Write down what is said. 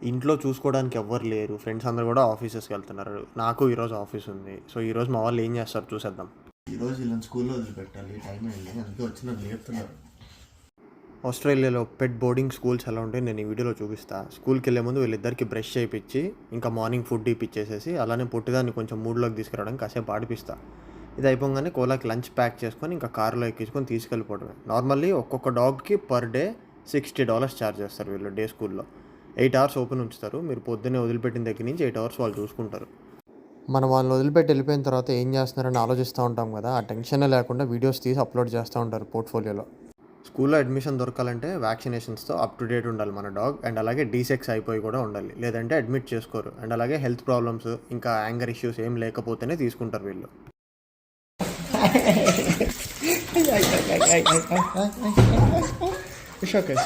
ఇంట్లో చూసుకోవడానికి ఎవ్వరు లేరు. ఫ్రెండ్స్ అందరూ కూడా ఆఫీసెస్కి వెళ్తున్నారు. నాకు ఈరోజు ఆఫీస్ ఉంది. సో ఈరోజు మా వాళ్ళు ఏం చేస్తారు చూసేద్దాం. ఈరోజు వీళ్ళని స్కూల్లో వదిలిపెట్టాలి, టైం అయింది, అందుకే వచ్చి నన్ను లేపుతున్నారు. ఆస్ట్రేలియాలో పెట్ బోర్డింగ్ స్కూల్స్ ఎలా ఉంటాయి నేను ఈ వీడియోలో చూపిస్తా. స్కూల్కి వెళ్ళే ముందు వీళ్ళిద్దరికి బ్రష్ చేయించి ఇంకా మార్నింగ్ ఫుడ్ ఇప్పించేసేసి అలానే పొట్టిదాన్ని కొంచెం మూడ్లోకి తీసుకురావడానికి కాసేపు ఆడిపిస్తా. ఇది అయిపోగానే కోలాకి లంచ్ ప్యాక్ చేసుకొని ఇంకా కారులో ఎక్కించుకొని తీసుకెళ్ళిపోవడమే. నార్మల్లీ ఒక్కొక్క డాగ్కి పర్ డే $60 ఛార్జ్ చేస్తారు వీళ్ళు డే స్కూల్లో. 8 hours ఓపెన్ ఉంచుతారు. మీరు పొద్దున్నే వదిలిపెట్టిన దగ్గర నుంచి 8 hours వాళ్ళు చూసుకుంటారు. మనం వాళ్ళని వదిలిపెట్టి వెళ్ళిపోయిన తర్వాత ఏం చేస్తున్నారని ఆలోచిస్తూ ఉంటాం కదా, ఆ టెన్షనే లేకుండా వీడియోస్ తీసి అప్లోడ్ చేస్తూ ఉంటారు పోర్ట్ఫోలియోలో. స్కూల్లో అడ్మిషన్ దొరకాలంటే వ్యాక్సినేషన్స్తో అప్ టు డేట్ ఉండాలి మన డాగ్. అండ్ అలాగే డీసెక్స్ అయిపోయి కూడా ఉండాలి, లేదంటే అడ్మిట్ చేసుకోరు. అండ్ అలాగే హెల్త్ ప్రాబ్లమ్స్ ఇంకా యాంగర్ ఇష్యూస్ ఏం లేకపోతేనే తీసుకుంటారు వీళ్ళు. It's okay.